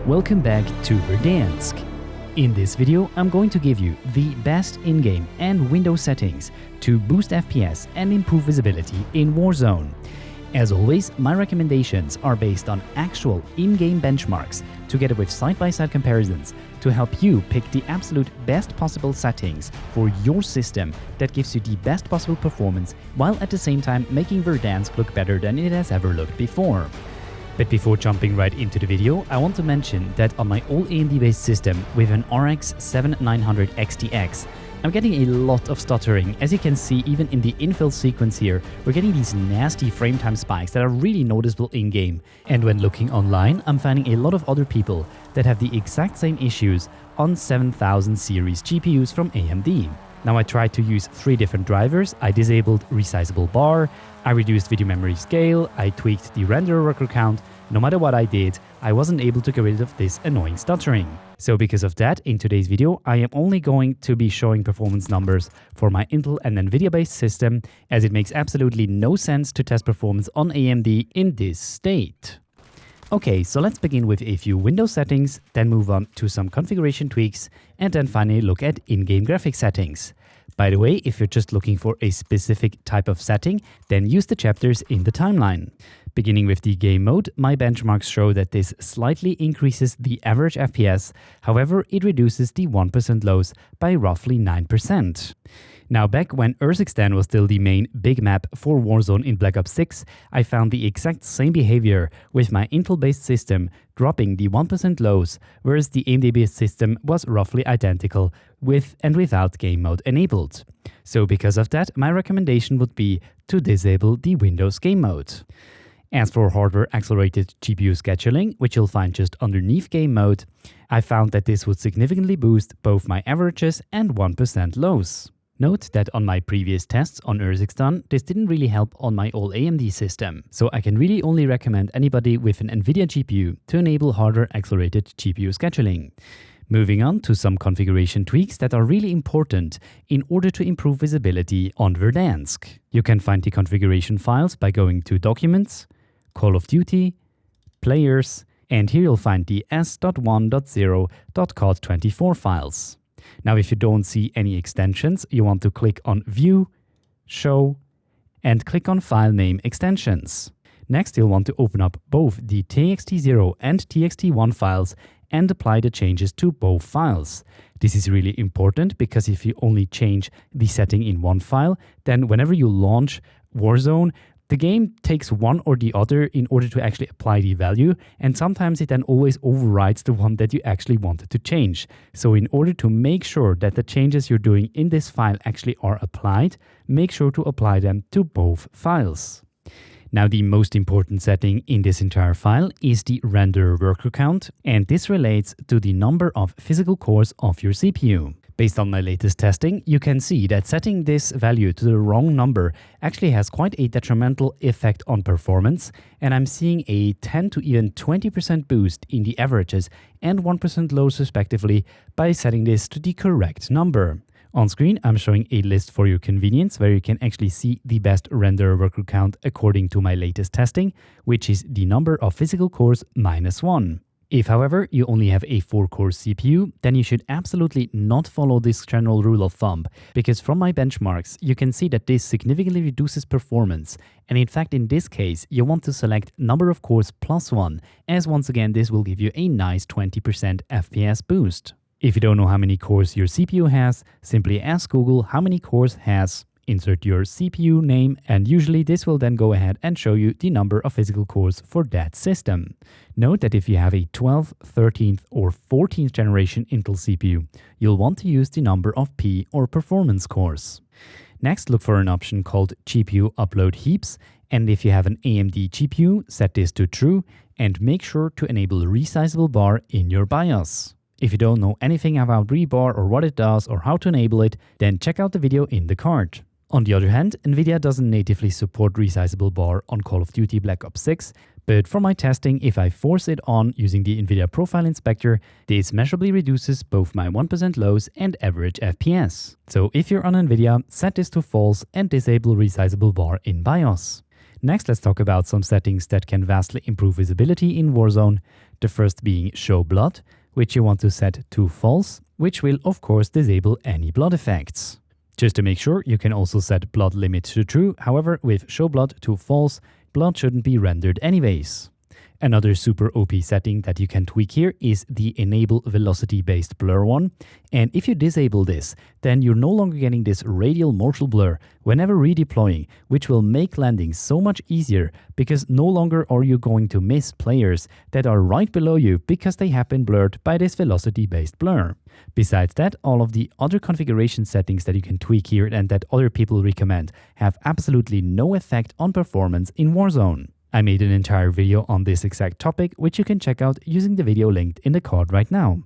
Welcome back to Verdansk. In this video, I'm going to give you the best in-game and Windows settings to boost FPS and improve visibility in Warzone. As always, my recommendations are based on actual in-game benchmarks together with side-by-side comparisons to help you pick the absolute best possible settings for your system that gives you the best possible performance while at the same time making Verdansk look better than it has ever looked before. But before jumping right into the video, I want to mention that on my all AMD-based system with an RX 7900 XTX, I'm getting a lot of stuttering. As you can see, even in the infill sequence here, we're getting these nasty frame time spikes that are really noticeable in-game. And when looking online, I'm finding a lot of other people that have the exact same issues on 7000 series GPUs from AMD. Now I tried to use 3 different drivers. I disabled Resizable BAR, I reduced video memory scale, I tweaked the RendererWorkerCount. No matter what I did, I wasn't able to get rid of this annoying stuttering. So because of that, in today's video, I am only going to be showing performance numbers for my Intel and Nvidia based system, as it makes absolutely no sense to test performance on AMD in this state. Okay, so let's begin with a few Windows settings, then move on to some configuration tweaks, and then finally look at in-game graphics settings. By the way, if you're just looking for a specific type of setting, then use the chapters in the timeline. Beginning with the game mode, my benchmarks show that this slightly increases the average FPS, however, it reduces the 1% lows by roughly 9%. Now, back when Resizable was still the main big map for Warzone in Black Ops 6, I found the exact same behavior with my Intel-based system dropping the 1% lows, whereas the AMD-based system was roughly identical with and without game mode enabled. So because of that, my recommendation would be to disable the Windows game mode. As for hardware-accelerated GPU scheduling, which you'll find just underneath game mode, I found that this would significantly boost both my averages and 1% lows. Note that on my previous tests on Resizable, this didn't really help on my all AMD system, so I can really only recommend anybody with an Nvidia GPU to enable hardware-accelerated GPU scheduling. Moving on to some configuration tweaks that are really important in order to improve visibility on Verdansk. You can find the configuration files by going to Documents, Call of Duty, Players, and here you'll find the s.1.0.cod24 files. Now, if you don't see any extensions, you want to click on View, Show, and click on File Name Extensions. Next, you'll want to open up both the txt0 and txt1 files and apply the changes to both files. This is really important because if you only change the setting in one file, then whenever you launch Warzone, the game takes one or the other in order to actually apply the value, and sometimes it then always overrides the one that you actually wanted to change. So in order to make sure that the changes you're doing in this file actually are applied, make sure to apply them to both files. Now, the most important setting in this entire file is the RendererWorkerCount, and this relates to the number of physical cores of your CPU. Based on my latest testing, you can see that setting this value to the wrong number actually has quite a detrimental effect on performance, and I'm seeing a 10 to even 20% boost in the averages and 1% lows respectively by setting this to the correct number. On screen, I'm showing a list for your convenience where you can actually see the best RendererWorkerCount according to my latest testing, which is the number of physical cores -1. If, however, you only have a 4-core CPU, then you should absolutely not follow this general rule of thumb, because from my benchmarks, you can see that this significantly reduces performance, and in fact in this case, you want to select number of cores +1, as once again this will give you a nice 20% FPS boost. If you don't know how many cores your CPU has, simply ask Google how many cores has, insert your CPU name, and usually this will then go ahead and show you the number of physical cores for that system. Note that if you have a 12th, 13th, or 14th generation Intel CPU, you'll want to use the number of P or performance cores. Next, look for an option called GPU Upload Heaps, and if you have an AMD GPU, set this to True, and make sure to enable Resizable BAR in your BIOS. If you don't know anything about ReBAR or what it does or how to enable it, then check out the video in the card. On the other hand, Nvidia doesn't natively support Resizable BAR on Call of Duty Black Ops 6, but from my testing, if I force it on using the Nvidia Profile Inspector, this measurably reduces both my 1% lows and average FPS. So if you're on Nvidia, set this to false and disable Resizable BAR in BIOS. Next, let's talk about some settings that can vastly improve visibility in Warzone. The first being Show Blood, which you want to set to false, which will of course disable any blood effects. Just to make sure, you can also set blood limit to true. However, with Show Blood to false, blood shouldn't be rendered anyways. Another super OP setting that you can tweak here is the Enable Velocity-based blur one. And if you disable this, then you're no longer getting this radial mortal blur whenever redeploying, which will make landings so much easier because no longer are you going to miss players that are right below you because they have been blurred by this velocity-based blur. Besides that, all of the other configuration settings that you can tweak here and that other people recommend have absolutely no effect on performance in Warzone. I made an entire video on this exact topic, which you can check out using the video linked in the card right now.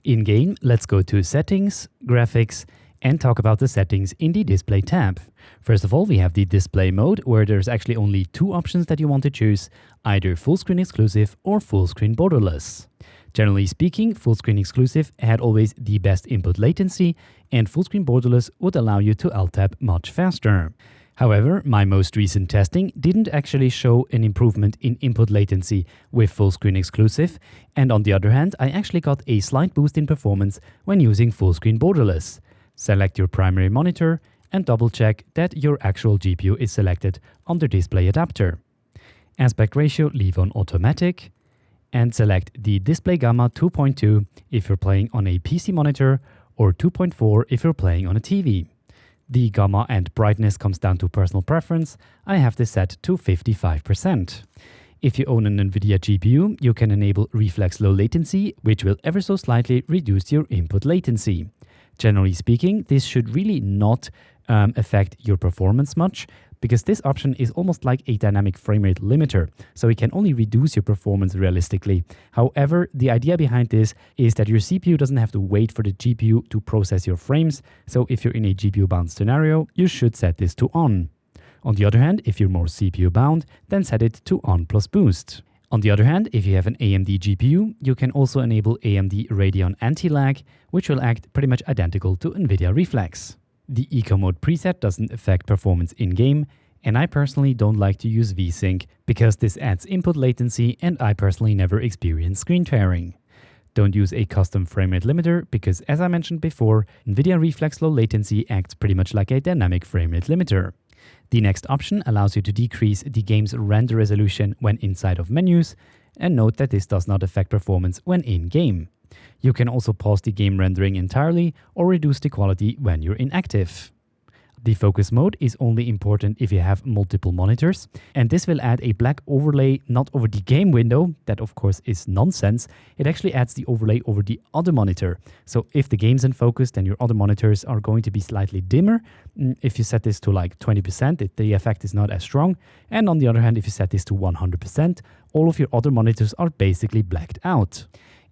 In-game, let's go to Settings, Graphics, and talk about the settings in the Display tab. First of all, we have the Display mode, where there's actually only two options that you want to choose, either Full Screen Exclusive or Full Screen Borderless. Generally speaking, Full Screen Exclusive had always the best input latency, and Full Screen Borderless would allow you to alt-tab much faster. However, my most recent testing didn't actually show an improvement in input latency with Full Screen Exclusive, and on the other hand, I actually got a slight boost in performance when using Full Screen Borderless. Select your primary monitor and double check that your actual GPU is selected on the display adapter. Aspect ratio leave on automatic, and select the display gamma 2.2 if you're playing on a PC monitor or 2.4 if you're playing on a TV. The gamma and brightness comes down to personal preference. I have this set to 55%. If you own an Nvidia GPU, you can enable Reflex Low Latency, which will ever so slightly reduce your input latency. Generally speaking, this should really not affect your performance much, because this option is almost like a dynamic frame rate limiter, so it can only reduce your performance realistically. However, the idea behind this is that your CPU doesn't have to wait for the GPU to process your frames, so if you're in a GPU bound scenario, you should set this to on. On the other hand, if you're more CPU bound, then set it to on plus boost. On the other hand, if you have an AMD GPU, you can also enable AMD Radeon Anti-Lag, which will act pretty much identical to Nvidia Reflex. The Eco Mode preset doesn't affect performance in-game, and I personally don't like to use VSync because this adds input latency and I personally never experience screen tearing. Don't use a custom frame rate limiter because, as I mentioned before, Nvidia Reflex Low Latency acts pretty much like a dynamic frame rate limiter. The next option allows you to decrease the game's render resolution when inside of menus, and note that this does not affect performance when in-game. You can also pause the game rendering entirely or reduce the quality when you're inactive. The focus mode is only important if you have multiple monitors, and this will add a black overlay not over the game window, that of course is nonsense. It actually adds the overlay over the other monitor. So if the game's in focus, then your other monitors are going to be slightly dimmer. If you set this to like 20%, the effect is not as strong. And on the other hand, if you set this to 100%, all of your other monitors are basically blacked out.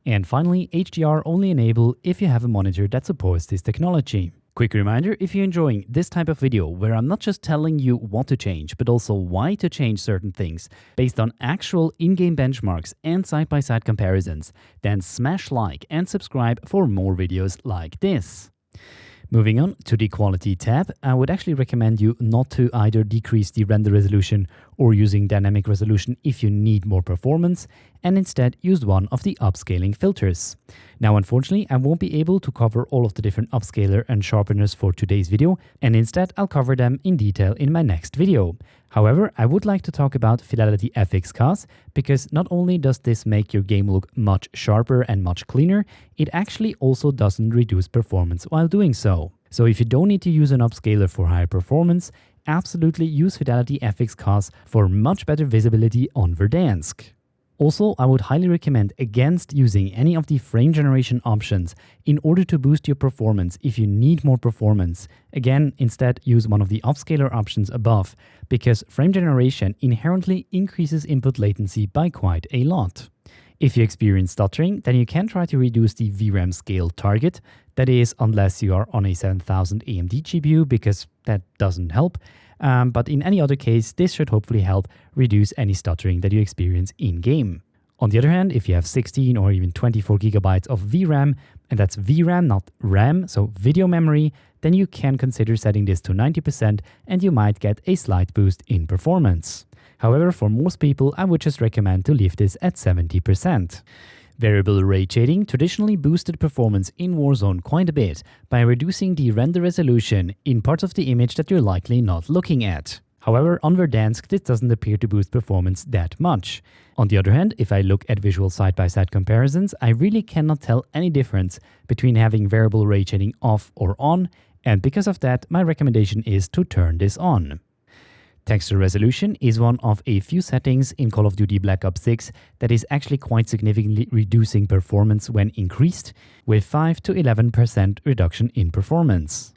And finally, HDR only enable if you have a monitor that supports this technology. Quick reminder, if you're enjoying this type of video where I'm not just telling you what to change, but also why to change certain things based on actual in-game benchmarks and side-by-side comparisons, then smash like and subscribe for more videos like this. Moving on to the Quality tab, I would actually recommend you not to either decrease the render resolution or using dynamic resolution if you need more performance, and instead use one of the upscaling filters. Now, unfortunately, I won't be able to cover all of the different upscaler and sharpeners for today's video, and instead I'll cover them in detail in my next video. However, I would like to talk about FidelityFX CAS because not only does this make your game look much sharper and much cleaner, it actually also doesn't reduce performance while doing so. So if you don't need to use an upscaler for higher performance, absolutely use FidelityFX CAS for much better visibility on Verdansk. Also, I would highly recommend against using any of the frame generation options in order to boost your performance if you need more performance. Again, instead use one of the upscaler options above, because frame generation inherently increases input latency by quite a lot. If you experience stuttering, then you can try to reduce the VRAM scale target, that is, unless you are on a 7000 AMD GPU, because that doesn't help. But in any other case, this should hopefully help reduce any stuttering that you experience in-game. On the other hand, if you have 16 or even 24 gigabytes of VRAM, and that's VRAM, not RAM, so video memory, then you can consider setting this to 90% and you might get a slight boost in performance. However, for most people, I would just recommend to leave this at 70%. Variable ray shading traditionally boosted performance in Warzone quite a bit by reducing the render resolution in parts of the image that you're likely not looking at. However, on Verdansk, this doesn't appear to boost performance that much. On the other hand, if I look at visual side-by-side comparisons, I really cannot tell any difference between having variable ray shading off or on, and because of that, my recommendation is to turn this on. Texture resolution is one of a few settings in Call of Duty Black Ops 6 that is actually quite significantly reducing performance when increased, with 5 to 11% reduction in performance.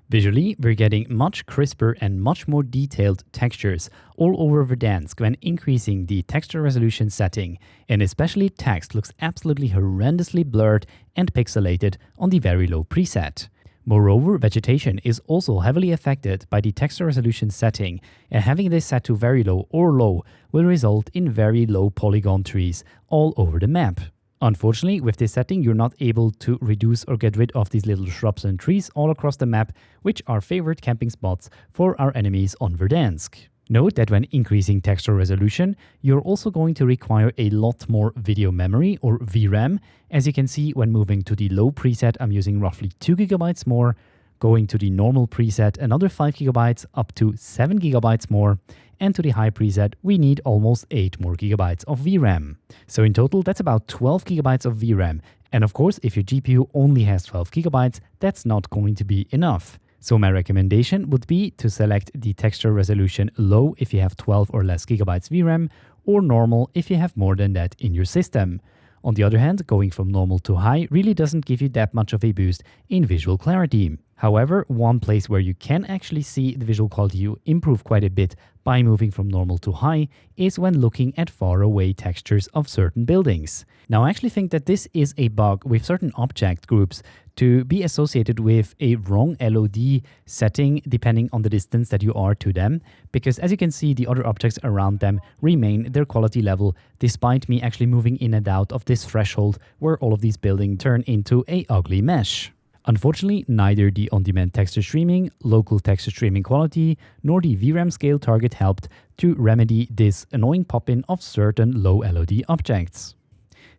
Visually, we're getting much crisper and much more detailed textures all over Verdansk when increasing the texture resolution setting, and especially text looks absolutely horrendously blurred and pixelated on the very low preset. Moreover, vegetation is also heavily affected by the texture resolution setting, and having this set to very low or low will result in very low polygon trees all over the map. Unfortunately, with this setting, you're not able to reduce or get rid of these little shrubs and trees all across the map, which are favorite camping spots for our enemies on Verdansk. Note that when increasing texture resolution, you're also going to require a lot more video memory or VRAM. As you can see, when moving to the low preset, I'm using roughly 2 GB more, going to the normal preset another 5 GB up to 7 GB more, and to the high preset we need almost 8 more gigabytes of VRAM. So in total that's about 12 GB of VRAM, and of course if your GPU only has 12 GB, that's not going to be enough. So my recommendation would be to select the texture resolution low if you have 12 or less gigabytes VRAM, or normal if you have more than that in your system. On the other hand, going from normal to high really doesn't give you that much of a boost in visual clarity. However, one place where you can actually see the visual quality improve quite a bit by moving from normal to high is when looking at far away textures of certain buildings. Now I actually think that this is a bug with certain object groups to be associated with a wrong LOD setting depending on the distance that you are to them, because as you can see the other objects around them remain their quality level despite me actually moving in and out of this threshold where all of these buildings turn into a ugly mesh. Unfortunately, neither the on-demand texture streaming, local texture streaming quality, nor the VRAM scale target helped to remedy this annoying pop-in of certain low LOD objects.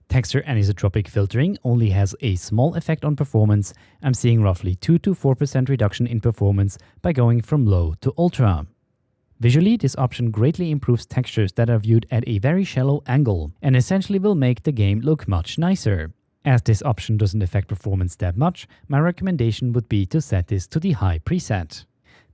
Texture anisotropic filtering only has a small effect on performance. I'm seeing roughly 2 to 4% reduction in performance by going from low to ultra. Visually, this option greatly improves textures that are viewed at a very shallow angle and essentially will make the game look much nicer. As this option doesn't affect performance that much, my recommendation would be to set this to the high preset.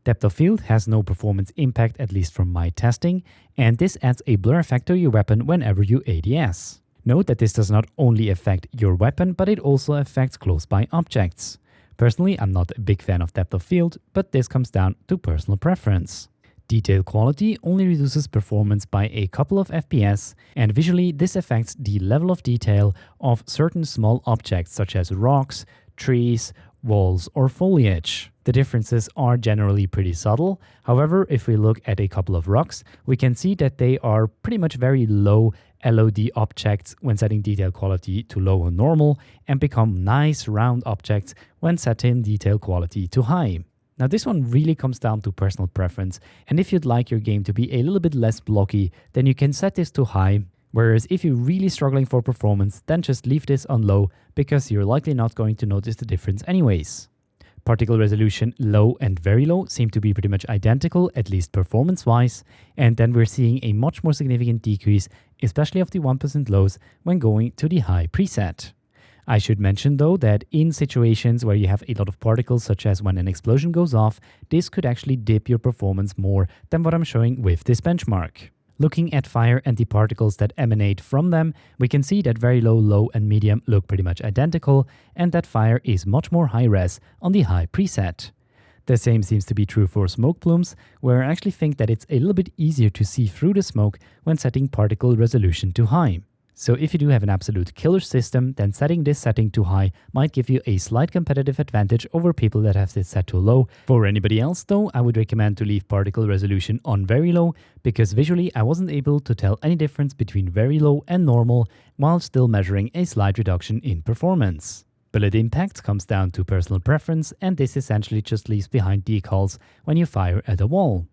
Depth of field has no performance impact, at least from my testing, and this adds a blur effect to your weapon whenever you ADS. Note that this does not only affect your weapon, but it also affects close-by objects. Personally, I'm not a big fan of depth of field, but this comes down to personal preference. Detail quality only reduces performance by a couple of FPS, and visually this affects the level of detail of certain small objects such as rocks, trees, walls or foliage. The differences are generally pretty subtle. However, if we look at a couple of rocks, we can see that they are pretty much very low LOD objects when setting detail quality to low or normal, and become nice round objects when setting detail quality to high. Now this one really comes down to personal preference, and if you'd like your game to be a little bit less blocky, then you can set this to high, whereas if you're really struggling for performance, then just leave this on low because you're likely not going to notice the difference anyways. Particle resolution low and very low seem to be pretty much identical, at least performance-wise, and then we're seeing a much more significant decrease, especially of the 1% lows when going to the high preset. I should mention though that in situations where you have a lot of particles, such as when an explosion goes off, this could actually dip your performance more than what I'm showing with this benchmark. Looking at fire and the particles that emanate from them, we can see that very low, low and medium look pretty much identical, and that fire is much more high res on the high preset. The same seems to be true for smoke plumes, where I actually think that it's a little bit easier to see through the smoke when setting particle resolution to high. So if you do have an absolute killer system, then setting this setting to high might give you a slight competitive advantage over people that have this set to low. For anybody else though, I would recommend to leave particle resolution on very low, because visually I wasn't able to tell any difference between very low and normal while still measuring a slight reduction in performance. Bullet impact comes down to personal preference, and this essentially just leaves behind decals when you fire at a wall.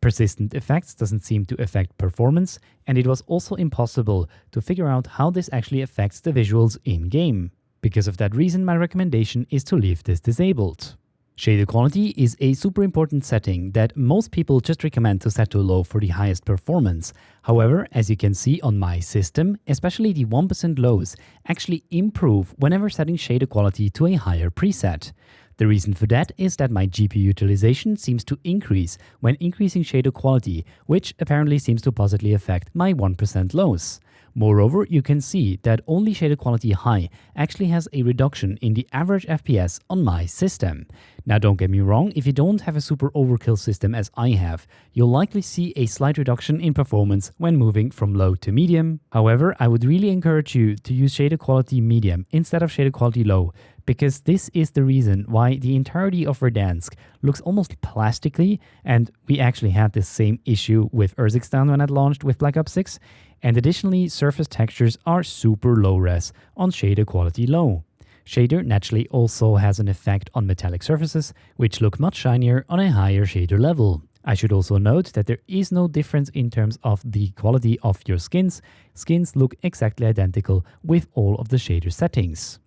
Persistent effects doesn't seem to affect performance, and it was also impossible to figure out how this actually affects the visuals in-game. Because of that reason, my recommendation is to leave this disabled. Shader quality is a super important setting that most people just recommend to set to low for the highest performance. However, as you can see on my system, especially the 1% lows actually improve whenever setting shader quality to a higher preset. The reason for that is that my GPU utilization seems to increase when increasing shader quality, which apparently seems to positively affect my 1% lows. Moreover, you can see that only shader quality high actually has a reduction in the average FPS on my system. Now don't get me wrong, if you don't have a super overkill system as I have, you'll likely see a slight reduction in performance when moving from low to medium. However, I would really encourage you to use shader quality medium instead of shader quality low, because this is the reason why the entirety of Verdansk looks almost plastically, and we actually had this same issue with Urzikstan when it launched with Black Ops 6. And additionally, surface textures are super low res on shader quality low. Shader naturally also has an effect on metallic surfaces, which look much shinier on a higher shader level. I should also note that there is no difference in terms of the quality of your skins. Skins look exactly identical with all of the shader settings.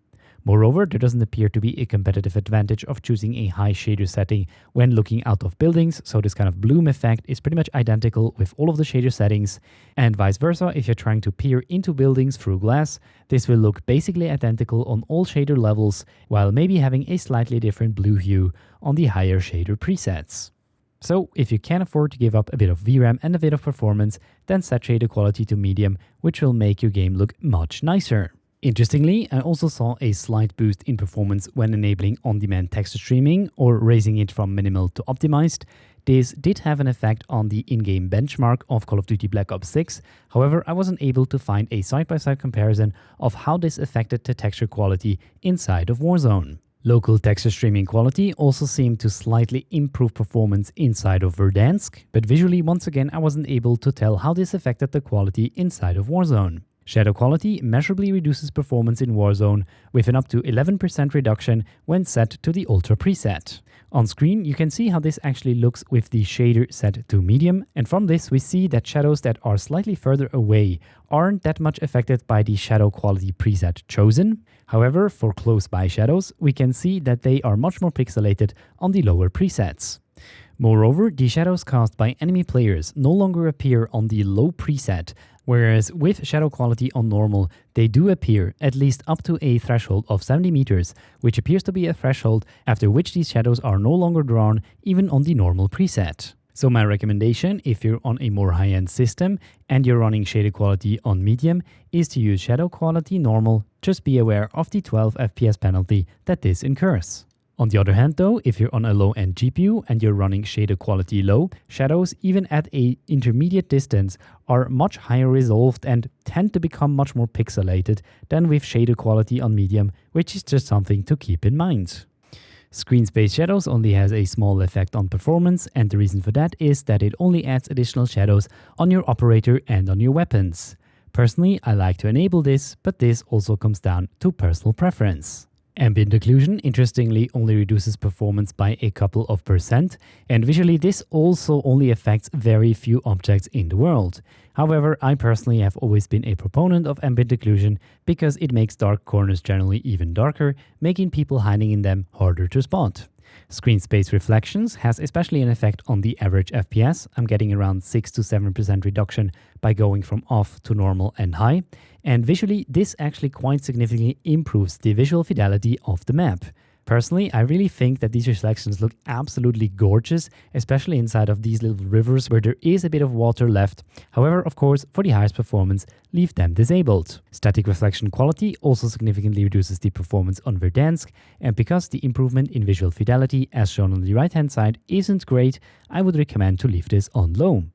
Moreover, there doesn't appear to be a competitive advantage of choosing a high shader setting when looking out of buildings, so this kind of bloom effect is pretty much identical with all of the shader settings, and vice versa. If you're trying to peer into buildings through glass, this will look basically identical on all shader levels, while maybe having a slightly different blue hue on the higher shader presets. So, if you can afford to give up a bit of VRAM and a bit of performance, then set shader quality to medium, which will make your game look much nicer. Interestingly, I also saw a slight boost in performance when enabling on-demand texture streaming or raising it from minimal to optimized. This did have an effect on the in-game benchmark of Call of Duty Black Ops 6, however I wasn't able to find a side-by-side comparison of how this affected the texture quality inside of Warzone. Local texture streaming quality also seemed to slightly improve performance inside of Verdansk, but visually once again I wasn't able to tell how this affected the quality inside of Warzone. Shadow quality measurably reduces performance in Warzone with an up to 11% reduction when set to the Ultra preset. On screen you can see how this actually looks with the shader set to medium, and from this we see that shadows that are slightly further away aren't that much affected by the shadow quality preset chosen. However, for close by shadows we can see that they are much more pixelated on the lower presets. Moreover, the shadows cast by enemy players no longer appear on the low preset, whereas with shadow quality on normal, they do appear at least up to a threshold of 70 meters, which appears to be a threshold after which these shadows are no longer drawn even on the normal preset. So my recommendation, if you're on a more high-end system and you're running shader quality on medium, is to use shadow quality normal. Just be aware of the 12 FPS penalty that this incurs. On the other hand though, if you're on a low-end GPU and you're running shader quality low, shadows even at a intermediate distance are much higher resolved and tend to become much more pixelated than with shader quality on medium, which is just something to keep in mind. Screen space shadows only has a small effect on performance, and the reason for that is that it only adds additional shadows on your operator and on your weapons. Personally, I like to enable this, but this also comes down to personal preference. Ambient occlusion, interestingly, only reduces performance by a couple of %, and visually this also only affects very few objects in the world. However, I personally have always been a proponent of ambient occlusion because it makes dark corners generally even darker, making people hiding in them harder to spot. Screen space reflections has especially an effect on the average FPS. I'm getting around 6 to 7% reduction by going from off to normal and high. And visually, this actually quite significantly improves the visual fidelity of the map. Personally, I really think that these reflections look absolutely gorgeous, especially inside of these little rivers where there is a bit of water left. However, of course, for the highest performance, leave them disabled. Static reflection quality also significantly reduces the performance on Verdansk, and because the improvement in visual fidelity, as shown on the right-hand side, isn't great, I would recommend to leave this on low.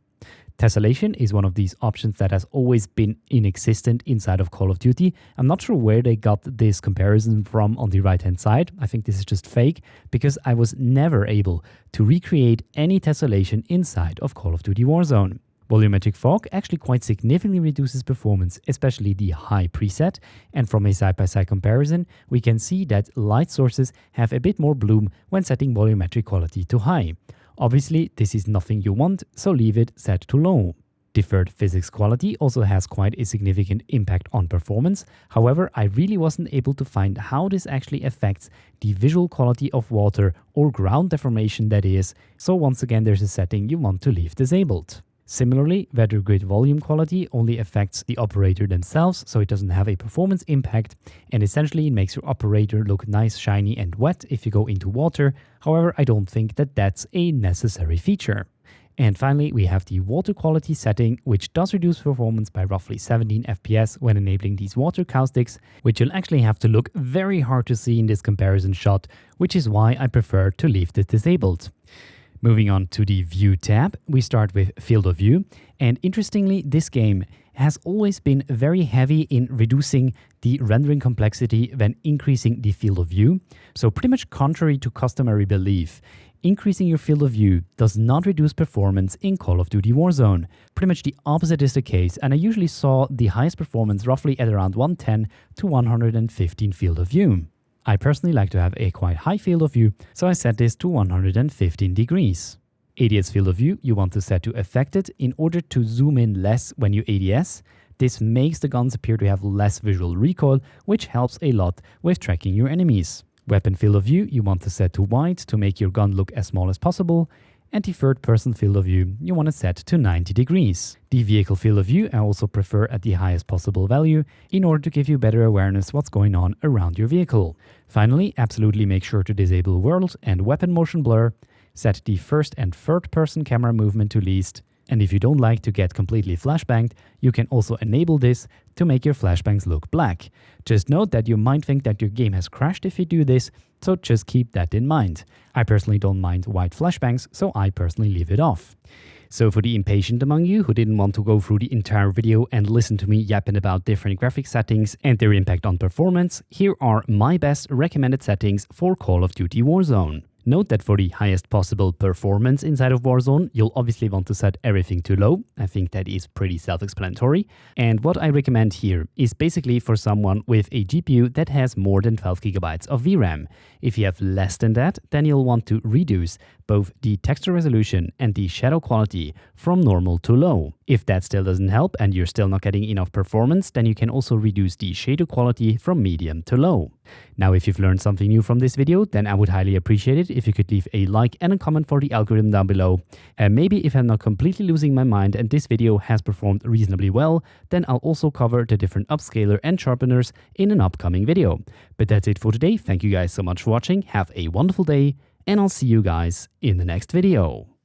Tessallation is one of these options that has always been inexistent inside of Call of Duty. I'm not sure where they got this comparison from on the right-hand side. I think this is just fake, because I was never able to recreate any tessellation inside of Call of Duty Warzone. Volumetric fog actually quite significantly reduces performance, especially the high preset, and from a side-by-side comparison, we can see that light sources have a bit more bloom when setting volumetric quality to high. Obviously, this is nothing you want, so leave it set to low. Deferred physics quality also has quite a significant impact on performance. However, I really wasn't able to find how this actually affects the visual quality of water or ground deformation that is, so once again there's a setting you want to leave disabled. Similarly, weather grid volume quality only affects the operator themselves, so it doesn't have a performance impact, and essentially it makes your operator look nice, shiny and wet if you go into water. However, I don't think that that's a necessary feature. And finally, we have the water quality setting, which does reduce performance by roughly 17 FPS when enabling these water caustics, which you'll actually have to look very hard to see in this comparison shot, which is why I prefer to leave this disabled. Moving on to the View tab, we start with Field of View, and interestingly, this game has always been very heavy in reducing the rendering complexity when increasing the field of view. So pretty much contrary to customary belief, increasing your field of view does not reduce performance in Call of Duty Warzone. Pretty much the opposite is the case, and I usually saw the highest performance roughly at around 110 to 115 field of view. I personally like to have a quite high field of view, so I set this to 115 degrees. ADS field of view you want to set to affected in order to zoom in less when you ADS. This makes the guns appear to have less visual recoil, which helps a lot with tracking your enemies. Weapon field of view you want to set to wide to make your gun look as small as possible. And the third person field of view you want to set to 90 degrees. The vehicle field of view I also prefer at the highest possible value in order to give you better awareness what's going on around your vehicle. Finally, absolutely make sure to disable world and weapon motion blur, set the first and third person camera movement to least, and if you don't like to get completely flashbanged, you can also enable this to make your flashbangs look black. Just note that you might think that your game has crashed if you do this, so just keep that in mind. I personally don't mind white flashbangs, so I personally leave it off. So for the impatient among you who didn't want to go through the entire video and listen to me yapping about different graphic settings and their impact on performance, here are my best recommended settings for Call of Duty Warzone. Note that for the highest possible performance inside of Warzone, you'll obviously want to set everything to low. I think that is pretty self-explanatory. And what I recommend here is basically for someone with a GPU that has more than 12 GB of VRAM. If you have less than that, then you'll want to reduce both the texture resolution and the shadow quality from normal to low. If that still doesn't help and you're still not getting enough performance, then you can also reduce the shader quality from medium to low. Now, if you've learned something new from this video, then I would highly appreciate it if you could leave a like and a comment for the algorithm down below. And maybe if I'm not completely losing my mind and this video has performed reasonably well, then I'll also cover the different upscaler and sharpeners in an upcoming video. But that's it for today. Thank you guys so much for watching. Have a wonderful day, and I'll see you guys in the next video.